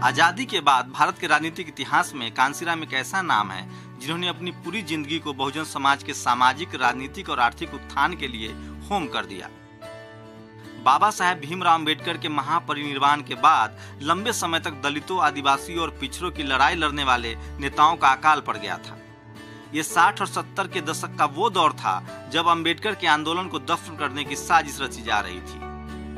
आजादी के बाद भारत के राजनीतिक इतिहास में कांसीराम एक ऐसा नाम है जिन्होंने अपनी पूरी जिंदगी को बहुजन समाज के सामाजिक, राजनीतिक और आर्थिक उत्थान के लिए होम कर दिया। बाबा साहेब भीमराव अंबेडकर के महापरिनिर्वाण के बाद लंबे समय तक दलितों, आदिवासियों और पिछड़ों की लड़ाई लड़ने वाले नेताओं का अकाल पड़ गया था। ये 60 और 70 के दशक का वो दौर था जब अंबेडकर के आंदोलन को दफन करने की साजिश रची जा रही थी।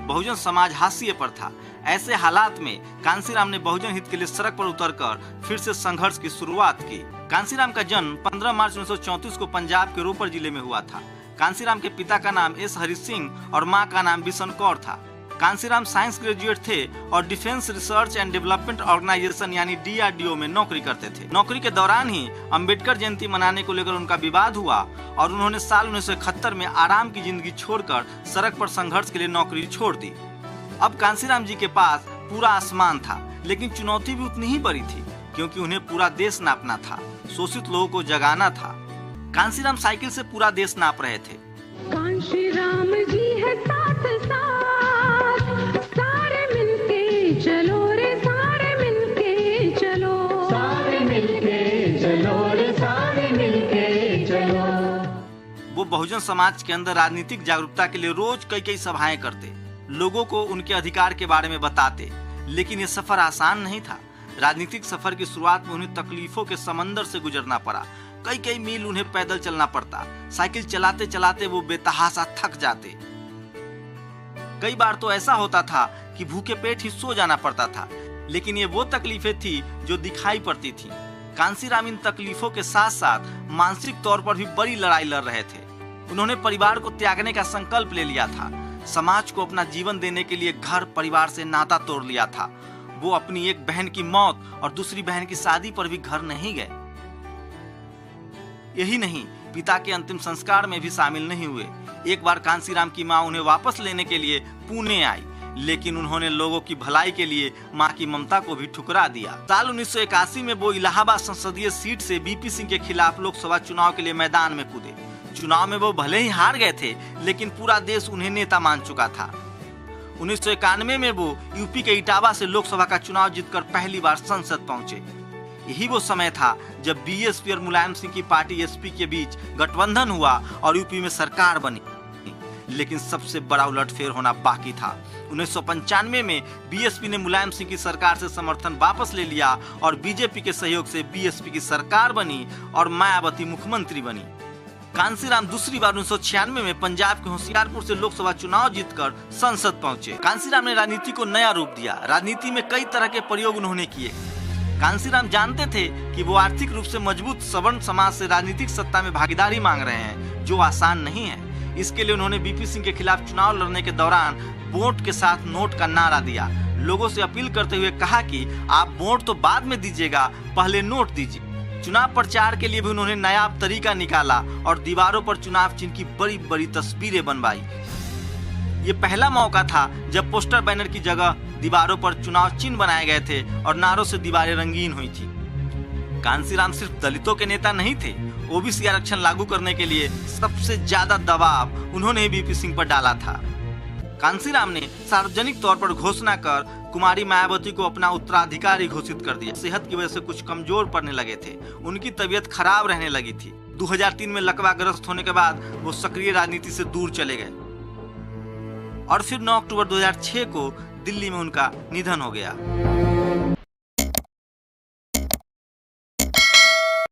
बहुजन समाज हाशिए पर था। ऐसे हालात में कांसीराम ने बहुजन हित के लिए सड़क पर उतरकर फिर से संघर्ष की शुरुआत की। कांसीराम का जन्म 15 मार्च 1934 को पंजाब के रोपड़ जिले में हुआ था। कांसीराम के पिता का नाम एस हरि सिंह और मां का नाम बिशन कौर था। कांसीराम साइंस ग्रेजुएट थे और defence research and development organisation यानी DRDO में नौकरी करते थे। नौकरी के दौरान ही अंबेडकर जयंती मनाने को लेकर उनका विवाद हुआ और उन्होंने साल 1971 में आराम की जिंदगी छोड़कर सड़क पर संघर्ष के लिए नौकरी छोड़ दी। अब कांसीराम जी के पास पूरा आसमान था, लेकिन चुनौती भी उतनी ही बड़ी थी क्योंकि उन्हें पूरा देश नापना था, शोषित लोगों को जगाना था। कांसीराम साइकिल से पूरा देश नाप रहे थे। कांशीराम जी है साथ साथ, सारे मिलके चलो रे, सारे मिलके चलो, सारे मिलके चलो रे, सारे मिलके चलो। वो बहुजन समाज के अंदर राजनीतिक जागरूकता के लिए रोज कई सभाएं करते, लोगों को उनके अधिकार के बारे में बताते। लेकिन ये सफर आसान नहीं था। राजनीतिक सफर की शुरुआत में उन्हें तकलीफों के समंदर से गुजरना पड़ा। कई मील उन्हें पैदल चलना पड़ता। साइकिल चलाते चलाते वो बेतहाशा थक जाते। कई बार तो ऐसा होता था कि भूखे पेट ही सो जाना पड़ता था। लेकिन ये वो तकलीफें थी जो दिखाई पड़ती थी। कांसीराम इन तकलीफों के साथ साथ मानसिक तौर पर भी बड़ी लड़ाई लड़ रहे थे। उन्होंने परिवार को त्यागने का संकल्प ले लिया था। समाज को अपना जीवन देने के लिए घर परिवार से नाता तोड़ लिया था। वो अपनी एक बहन की मौत और दूसरी बहन की शादी पर भी घर नहीं गए। यही नहीं, पिता के अंतिम संस्कार में भी शामिल नहीं हुए। एक बार कांसीराम की मां उन्हें वापस लेने के लिए पुणे आई, लेकिन उन्होंने लोगों की भलाई के लिए मां की ममता को भी ठुकरा दिया। साल 1981 में वो इलाहाबाद संसदीय सीट से बीपी सिंह के खिलाफ लोकसभा चुनाव के लिए मैदान में कूदे। चुनाव में वो भले ही हार गए थे, लेकिन पूरा देश उन्हें नेता मान चुका था। 1991 में वो यूपी के इटावा से लोकसभा का चुनाव जीतकर पहली बार संसद पहुंचे। यही वो समय था जब बीएसपी और मुलायम सिंह की पार्टी एसपी के बीच गठबंधन हुआ और यूपी में सरकार बनी। लेकिन सबसे बड़ा उलटफेर होना बाकी था। 1995 में बीएसपी ने मुलायम सिंह की सरकार से समर्थन वापस ले लिया और बीजेपी के सहयोग से बीएसपी की सरकार बनी और मायावती मुख्यमंत्री बनी। कांसीराम दूसरी बार 1996 में पंजाब के होशियारपुर से लोकसभा चुनाव जीतकर संसद पहुंचे। कांसीराम ने राजनीति को नया रूप दिया। राजनीति में कई तरह के प्रयोग उन्होंने किए। कांसीराम जानते थे कि वो आर्थिक रूप से मजबूत सवर्ण समाज से राजनीतिक सत्ता में भागीदारी मांग रहे हैं, जो आसान नहीं है। इसके लिए उन्होंने बीपी सिंह के खिलाफ चुनाव लड़ने के दौरान वोट के साथ नोट का नारा दिया। लोगों से अपील करते हुए कहा कि आप वोट तो बाद में दीजिएगा, पहले नोट दीजिए। चुनाव प्रचार के लिए भी उन्होंने नायाब तरीका निकाला और दीवारों पर चुनाव चिन्ह की बड़ी तस्वीरें बनवाई। ये पहला मौका था जब पोस्टर बैनर की जगह दीवारों पर चुनाव चिन्ह बनाए गए थे और नारों से दीवारें रंगीन हुई थी। कांसीराम सिर्फ दलितों के नेता नहीं थे। ओबीसी आरक्षण लागू करने के लिए सबसे ज्यादा दबाव उन्होंने बीपी सिंह पर डाला था। कांसीराम ने सार्वजनिक तौर पर घोषणा कर कुमारी मायावती को अपना उत्तराधिकारी घोषित कर दिया। सेहत की वजह से कुछ कमजोर पड़ने लगे थे। उनकी तबीयत खराब रहने लगी थी। 2003 में लकवाग्रस्त होने के बाद वो सक्रिय राजनीति से दूर चले गए और फिर 9 अक्टूबर 2006 को दिल्ली में उनका निधन हो गया।